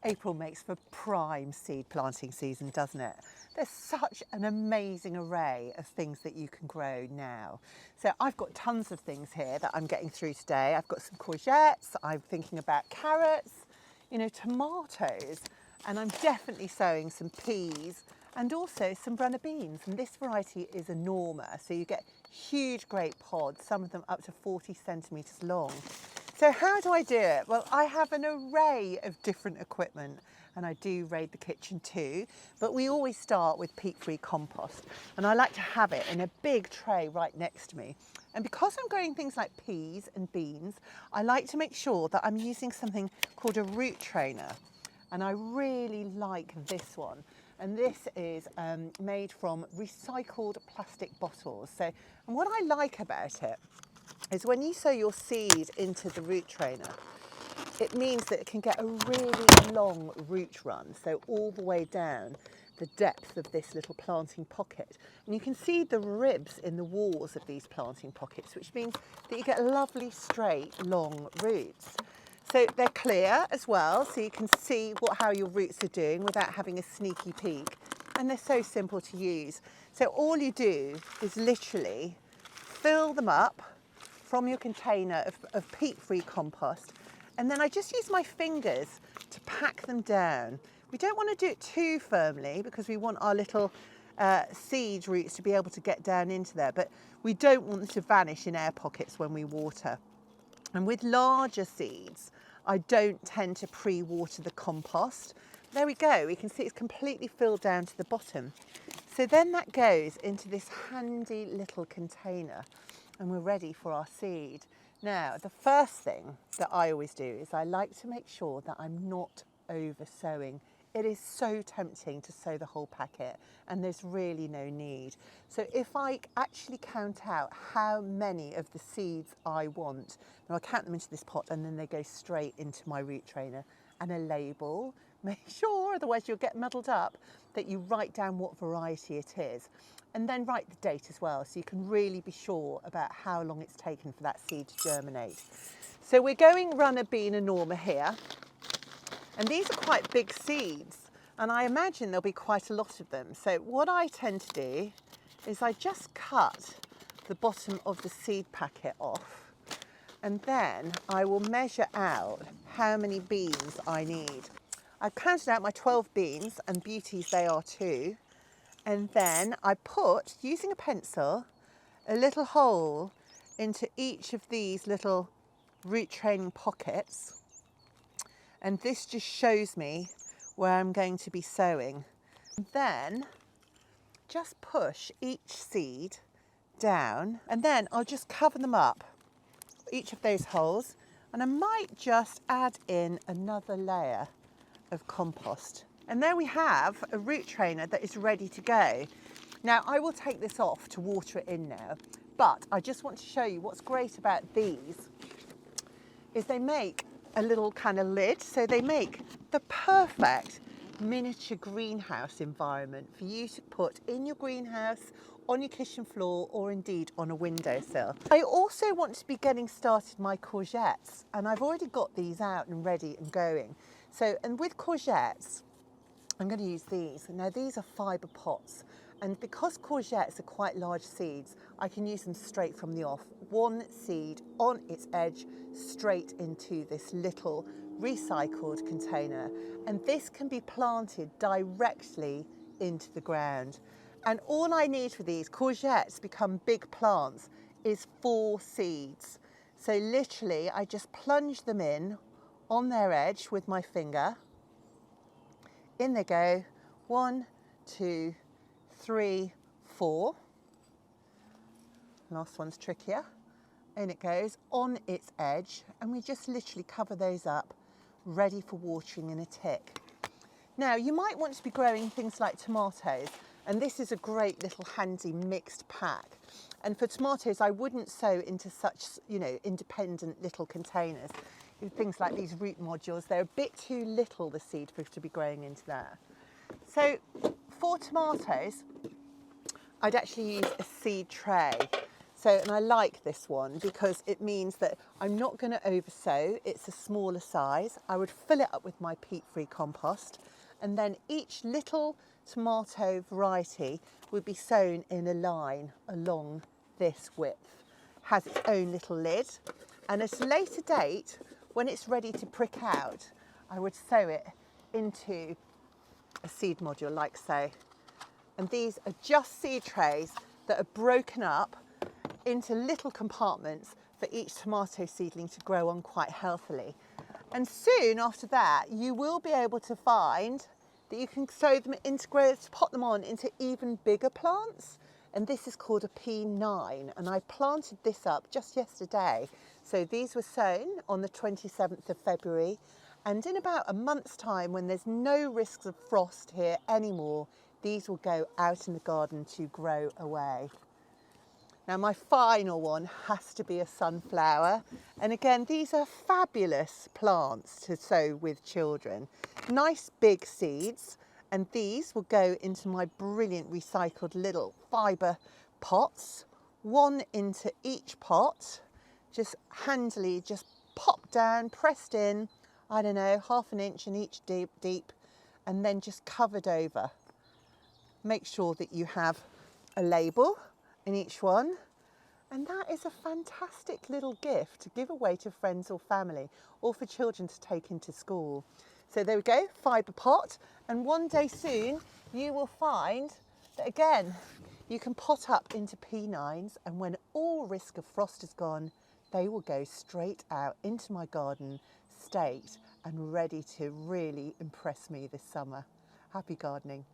April makes for prime seed planting season, doesn't it? There's such an amazing array of things that you can grow now. So I've got tons of things here that I'm getting through today. I've got some courgettes, I'm thinking about carrots, you know, tomatoes, and I'm definitely sowing some peas and also some runner beans. And this variety is enormous, so you get huge great pods, some of them up to 40 centimetres long. So how do I do it? Well, I have an array of different equipment, and I do raid the kitchen too, but we always start with peat-free compost, and I like to have it in a big tray right next to me. And because I'm growing things like peas and beans, I like to make sure that I'm using something called a root trainer, and I really like this one. And this is made from recycled plastic bottles. So, and what I like about it is when you sow your seed into the root trainer, it means that it can get a really long root run, so all the way down the depth of this little planting pocket. And you can see the ribs in the walls of these planting pockets, which means that you get lovely, straight, long roots. So they're clear as well, so you can see how your roots are doing without having a sneaky peek. And they're so simple to use. So all you do is literally fill them up from your container of peat-free compost, and then I just use my fingers to pack them down. We don't want to do it too firmly because we want our little seed roots to be able to get down into there, but we don't want them to vanish in air pockets when we water. And with larger seeds, I don't tend to pre-water the compost. There we go, we can see it's completely filled down to the bottom. So then that goes into this handy little container, and we're ready for our seed. Now, the first thing that I always do is I like to make sure that I'm not over sowing. It is so tempting to sow the whole packet, and there's really no need. So if I actually count out how many of the seeds I want, and I'll count them into this pot, and then they go straight into my root trainer, and a label, make sure, otherwise you'll get muddled up, that you write down what variety it is. And then write the date as well, so you can really be sure about how long it's taken for that seed to germinate. So we're going runner bean enorma here, and these are quite big seeds, and I imagine there'll be quite a lot of them. So what I tend to do is I just cut the bottom of the seed packet off, and then I will measure out how many beans I need. I've counted out my 12 beans, and beauties they are too. And then I put, using a pencil, a little hole into each of these little root training pockets. And this just shows me where I'm going to be sowing. And then just push each seed down, and then I'll just cover them up, each of those holes, and I might just add in another layer of compost. And there we have a root trainer that is ready to go. Now I will take this off to water it in now, but I just want to show you what's great about these is they make a little kind of lid, so they make the perfect miniature greenhouse environment for you to put in your greenhouse, on your kitchen floor, or indeed on a windowsill. I also want to be getting started my courgettes, and I've already got these out and ready and going. So, and with courgettes, I'm going to use these. Now these are fibre pots, and because courgettes are quite large seeds, I can use them straight from the off. One seed on its edge straight into this little recycled container, and this can be planted directly into the ground. And all I need for these courgettes become big plants is 4 seeds. So literally I just plunge them in on their edge with my finger. In they go, 1, 2, 3, 4. Last one's trickier. In it goes on its edge, and we just literally cover those up, ready for watering in a tick. Now you might want to be growing things like tomatoes, and this is a great little handy mixed pack. And for tomatoes, I wouldn't sow into such, independent little containers. Things like these root modules, they're a bit too little, the seed, for it to be growing into there. So for tomatoes, I'd actually use a seed tray. So, and I like this one because it means that I'm not going to oversow. It's a smaller size. I would fill it up with my peat-free compost, and then each little tomato variety would be sown in a line along this width. Has its own little lid, and at a later date, when it's ready to prick out, I would sow it into a seed module like so. And these are just seed trays that are broken up into little compartments for each tomato seedling to grow on quite healthily. And soon after that, you will be able to find that you can sow them into pot them on into even bigger plants. And this is called a P9, and I planted this up just yesterday. So these were sown on the 27th of February, and in about a month's time, when there's no risks of frost here anymore, these will go out in the garden to grow away. Now my final one has to be a sunflower, and again these are fabulous plants to sow with children. Nice big seeds, and these will go into my brilliant recycled little fibre pots, one into each pot, just handily just popped down, pressed in, I don't know, ½ an inch in each deep, and then just covered over. Make sure that you have a label in each one, and that is a fantastic little gift to give away to friends or family, or for children to take into school. So there we go, fibre pot, and one day soon you will find that again you can pot up into P9s, and when all risk of frost is gone, they will go straight out into my garden, staked and ready to really impress me this summer. Happy gardening.